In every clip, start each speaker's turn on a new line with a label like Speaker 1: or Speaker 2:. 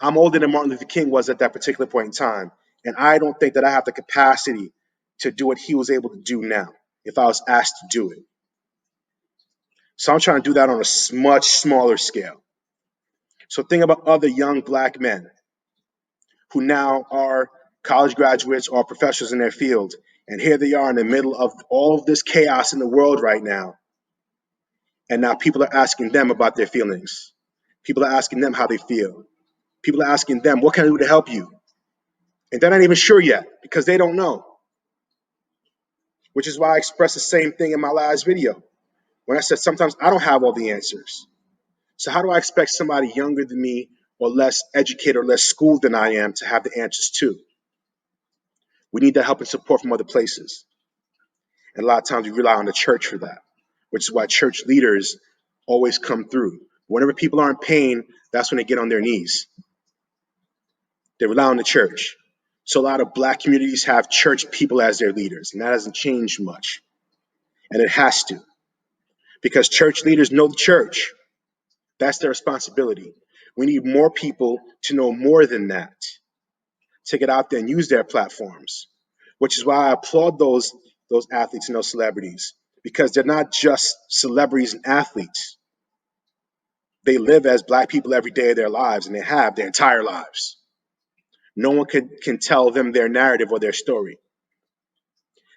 Speaker 1: I'm older than Martin Luther King was at that particular point in time. And I don't think that I have the capacity to do what he was able to do now if I was asked to do it. So I'm trying to do that on a much smaller scale. So think about other young black men who now are college graduates or professionals in their field. And here they are in the middle of all of this chaos in the world right now. And now people are asking them about their feelings. People are asking them how they feel. People are asking them, what can I do to help you? And they're not even sure yet because they don't know, which is why I expressed the same thing in my last video when I said sometimes I don't have all the answers. So how do I expect somebody younger than me or less educated or less schooled than I am to have the answers too? We need that help and support from other places. And a lot of times we rely on the church for that, which is why church leaders always come through. Whenever people are in pain, that's when they get on their knees. They rely on the church. So a lot of black communities have church people as their leaders, and that hasn't changed much. And it has to, because church leaders know the church. That's their responsibility. We need more people to know more than that, to get out there and use their platforms, which is why I applaud those athletes and those celebrities, because they're not just celebrities and athletes. They live as black people every day of their lives, and they have their entire lives. No one can tell them their narrative or their story.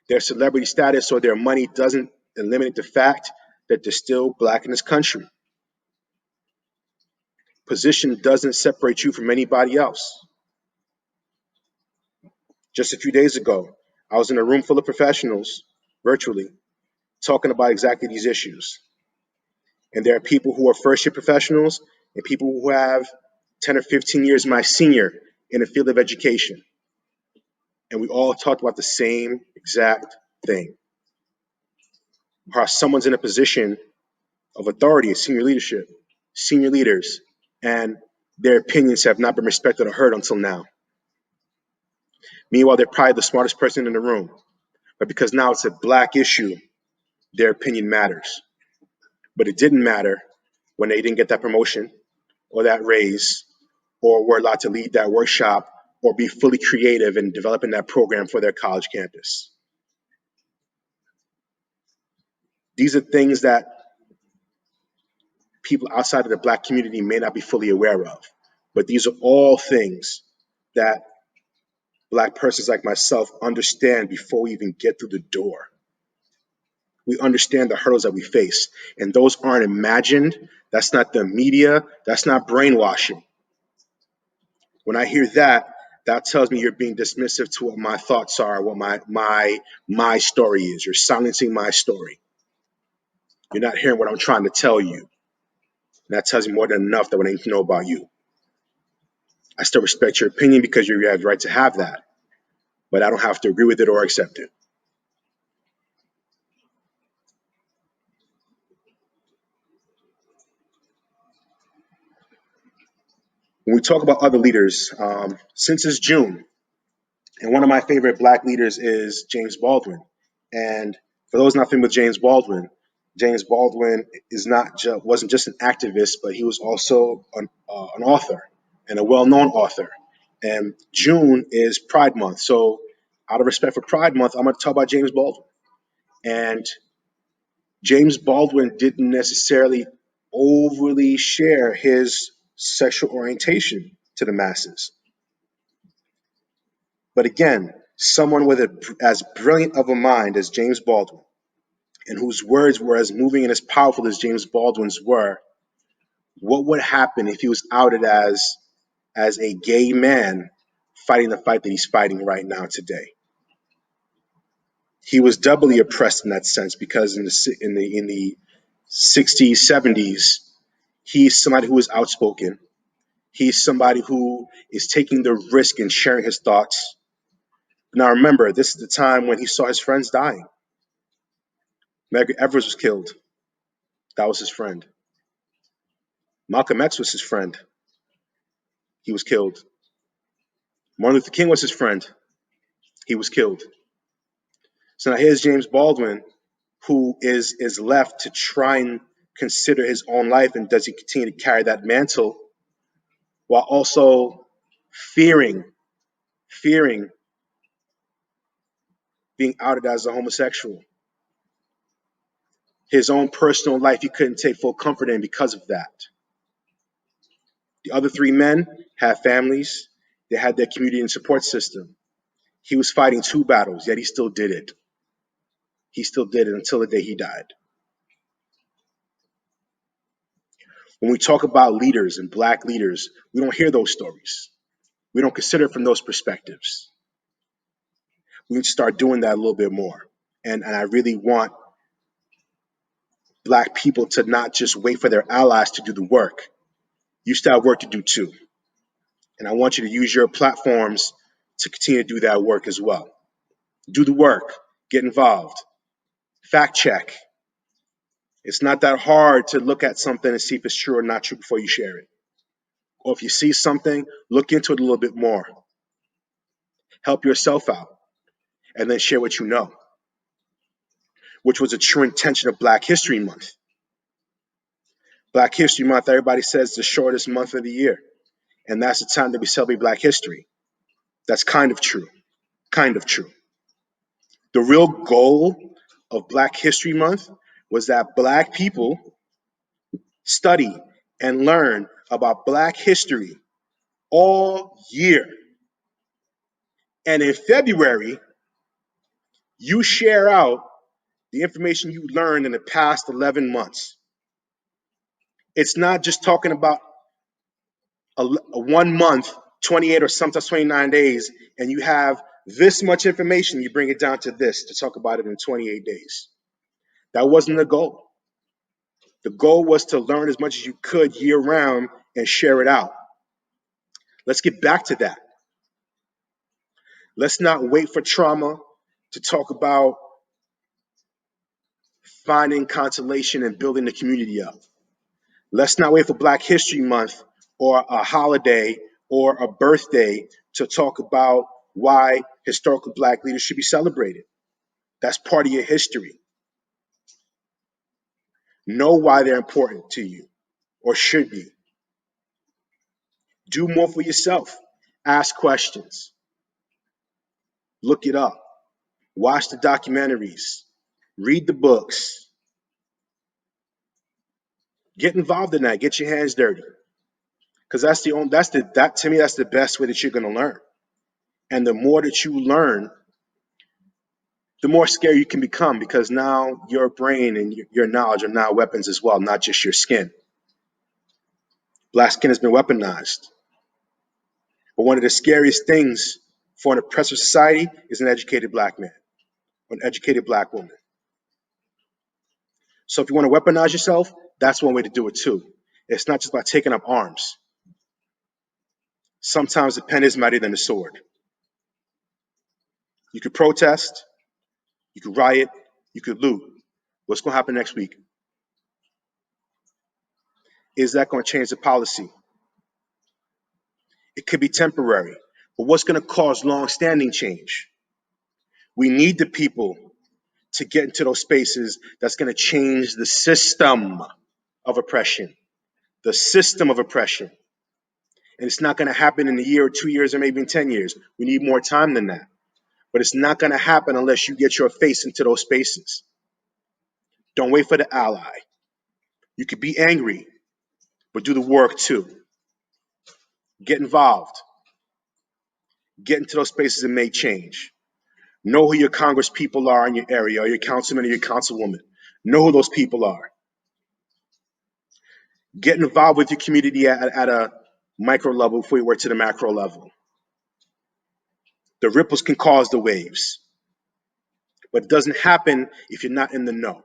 Speaker 1: Their celebrity status or their money doesn't eliminate the fact that they're still black in this country. Position doesn't separate you from anybody else. Just a few days ago, I was in a room full of professionals, virtually, talking about exactly these issues. And there are people who are first-year professionals and people who have 10 or 15 years my senior in the field of education. And we all talked about the same exact thing. How someone's in a position of authority, senior leadership, senior leaders, and their opinions have not been respected or heard until now. Meanwhile, they're probably the smartest person in the room. But because now it's a black issue, their opinion matters. But it didn't matter when they didn't get that promotion or that raise or were allowed to lead that workshop or be fully creative in developing that program for their college campus. These are things that people outside of the black community may not be fully aware of. But these are all things that black persons like myself understand before we even get through the door. We understand the hurdles that we face, and those aren't imagined. That's not the media. That's not brainwashing. When I hear that, that tells me you're being dismissive to what my thoughts are, what my story is. You're silencing my story. You're not hearing what I'm trying to tell you. And that tells me more than enough that what I need to know about you. I still respect your opinion because you have the right to have that, but I don't have to agree with it or accept it. When we talk about other leaders, since it's June, and one of my favorite black leaders is James Baldwin. And for those not familiar with James Baldwin is wasn't just an activist, but he was also an author and a well-known author. And June is Pride Month, so out of respect for Pride Month, I'm going to talk about James Baldwin. And James Baldwin didn't necessarily overly share his sexual orientation to the masses. But again, someone with as brilliant of a mind as James Baldwin, and whose words were as moving and as powerful as James Baldwin's were, what would happen if he was outed as a gay man fighting the fight that he's fighting right now today? He was doubly oppressed in that sense because in the 60s, 70s, he's somebody who is outspoken. He's somebody who is taking the risk and sharing his thoughts. Now remember, this is the time when he saw his friends dying. Medgar Evers was killed. That was his friend. Malcolm X was his friend. He was killed. Martin Luther King was his friend. He was killed. So now here's James Baldwin, who is left to try and consider his own life, and does he continue to carry that mantle, while also fearing being outed as a homosexual. His own personal life he couldn't take full comfort in because of that. The other three men had families, they had their community and support system. He was fighting two battles, yet he still did it. He still did it until the day he died. When we talk about leaders and black leaders, we don't hear those stories. We don't consider it from those perspectives. We need to start doing that a little bit more. And I really want black people to not just wait for their allies to do the work. You still have work to do too. And I want you to use your platforms to continue to do that work as well. Do the work, get involved, fact check. It's not that hard to look at something and see if it's true or not true before you share it. Or if you see something, look into it a little bit more. Help yourself out, and then share what you know, which was a true intention of Black History Month. Black History Month, everybody says, is the shortest month of the year, and that's the time that we celebrate Black history. That's kind of true, kind of true. The real goal of Black History Month was that Black people study and learn about Black history all year. And in February, you share out the information you learned in the past 11 months. It's not just talking about a 1 month, 28 or sometimes 29 days, and you have this much information, you bring it down to this to talk about it in 28 days. That wasn't the goal. The goal was to learn as much as you could year round and share it out. Let's get back to that. Let's not wait for trauma to talk about finding consolation and building the community up. Let's not wait for Black History Month or a holiday or a birthday to talk about why historical Black leaders should be celebrated. That's part of your history. Know why they're important to you or should be. Do more for yourself. Ask questions. Look it up. Watch the documentaries. Read the books. Get involved in that. Get your hands dirty. Because that's to me, that's the best way that you're going to learn. And the more that you learn, the more scary you can become, because now your brain and your knowledge are now weapons as well, not just your skin. Black skin has been weaponized. But one of the scariest things for an oppressive society is an educated Black man or an educated Black woman. So if you want to weaponize yourself, that's one way to do it too. It's not just about taking up arms. Sometimes the pen is mightier than the sword. You could protest, you could riot, you could loot. What's going to happen next week? Is that going to change the policy? It could be temporary, but what's going to cause long-standing change? We need the people to get into those spaces that's going to change the system of oppression. The system of oppression. And it's not going to happen in a year or 2 years or maybe in 10 years. We need more time than that. But it's not going to happen unless you get your face into those spaces. Don't wait for the ally. You could be angry, but do the work too. Get involved. Get into those spaces and make change. Know who your Congress people are in your area, or your councilman or your councilwoman. Know who those people are. Get involved with your community at a micro level before you work to the macro level. The ripples can cause the waves, but it doesn't happen if you're not in the know.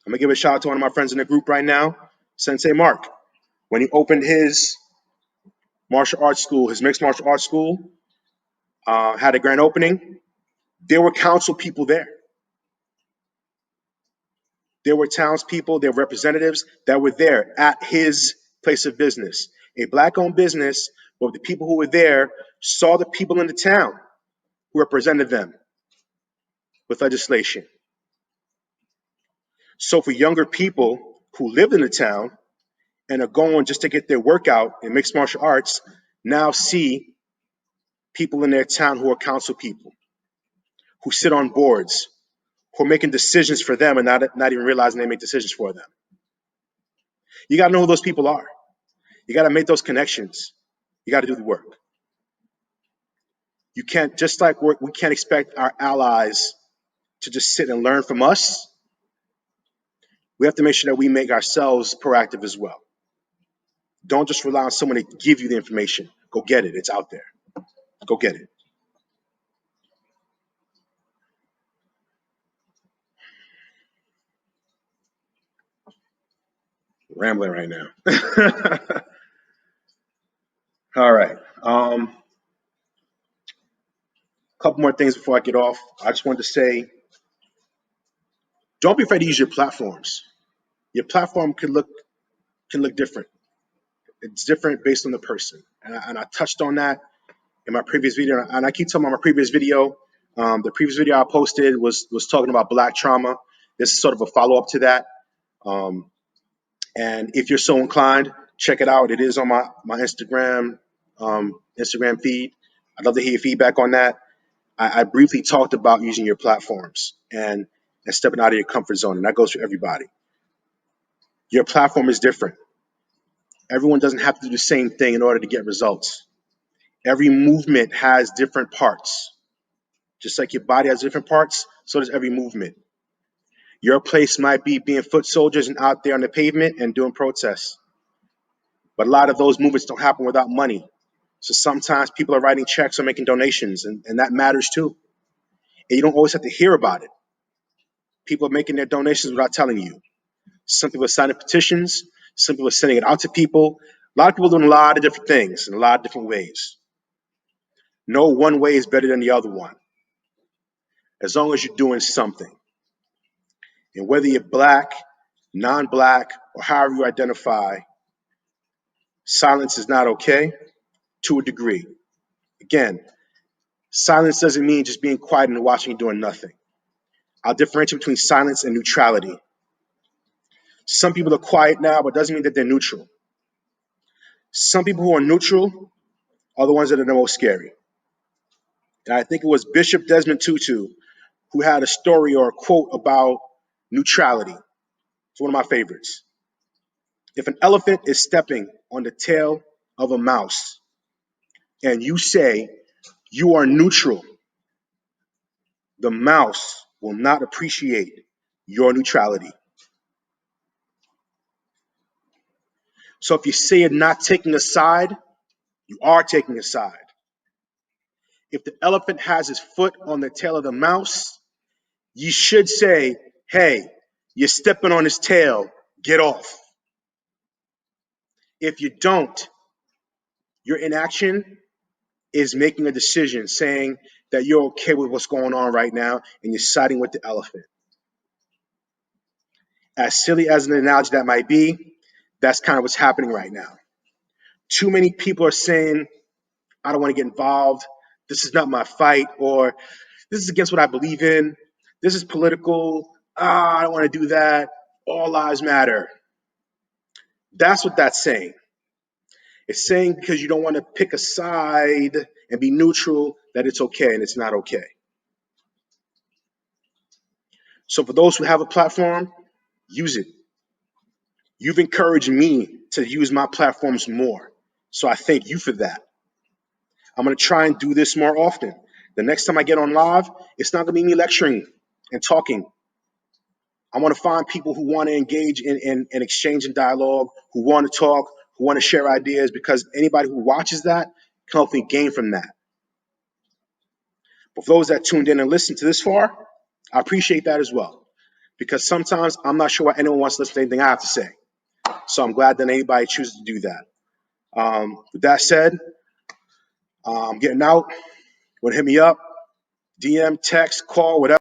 Speaker 1: I'm gonna give a shout out to one of my friends in the group right now, Sensei Mark. When he opened his martial arts school, his mixed martial arts school, had a grand opening. There were council people there. There were townspeople, there were representatives that were there at his place of business. A Black-owned business, but the people who were there saw the people in the town who represented them with legislation. So for younger people who lived in the town and are going just to get their workout in mixed martial arts now see people in their town who are council people, who sit on boards, who are making decisions for them and not even realizing they make decisions for them. You got to know who those people are. You got to make those connections. You got to do the work. You can't, just like we can't expect our allies to just sit and learn from us. We have to make sure that we make ourselves proactive as well. Don't just rely on someone to give you the information. Go get it. It's out there. Go get it. Rambling right now. All right. Couple more things before I get off. I just wanted to say, don't be afraid to use your platforms. Your platform can look different. It's different based on the person, and I touched on that in my previous video. And I keep talking about my previous video. The previous video I posted was talking about Black trauma. This is sort of a follow up to that. And if you're so inclined, check it out. It is on my Instagram feed. I'd love to hear your feedback on that. I briefly talked about using your platforms and stepping out of your comfort zone, and that goes for everybody. Your platform is different. Everyone doesn't have to do the same thing in order to get results. Every movement has different parts. Just like your body has different parts, so does every movement. Your place might be being foot soldiers and out there on the pavement and doing protests. But a lot of those movements don't happen without money. So sometimes people are writing checks or making donations, and that matters too. And you don't always have to hear about it. People are making their donations without telling you. Some people are signing petitions. Some people are sending it out to people. A lot of people doing a lot of different things in a lot of different ways. No one way is better than the other one, as long as you're doing something. And whether you're black, non-black, or however you identify, silence is not okay to a degree. Again, silence doesn't mean just being quiet and watching and doing nothing. I'll differentiate between silence and neutrality. Some people are quiet now, but it doesn't mean that they're neutral. Some people who are neutral are the ones that are the most scary. And I think it was Bishop Desmond Tutu who had a story or a quote about neutrality. It's one of my favorites. If an elephant is stepping on the tail of a mouse and you say you are neutral, the mouse will not appreciate your neutrality. So if you say you're not taking a side, you are taking a side. If the elephant has his foot on the tail of the mouse, you should say, hey, you're stepping on his tail, get off. If you don't, your inaction is making a decision saying that you're okay with what's going on right now and you're siding with the elephant. As silly as an analogy that might be, that's kind of what's happening right now. Too many people are saying, I don't want to get involved. This is not my fight, or this is against what I believe in. This is political. I don't want to do that. All lives matter. That's what that's saying. It's saying because you don't want to pick a side and be neutral that it's okay, and it's not okay. So for those who have a platform, use it. You've encouraged me to use my platforms more. So I thank you for that. I'm going to try and do this more often. The next time I get on live, it's not going to be me lecturing and talking. I want to find people who want to engage in exchange and dialogue, who want to talk, who want to share ideas, because anybody who watches that can hopefully gain from that. But for those that tuned in and listened to this far, I appreciate that as well. Because sometimes I'm not sure why anyone wants to listen to anything I have to say. So I'm glad that anybody chooses to do that. With that said, I'm getting out. Want to hit me up, DM, text, call, whatever.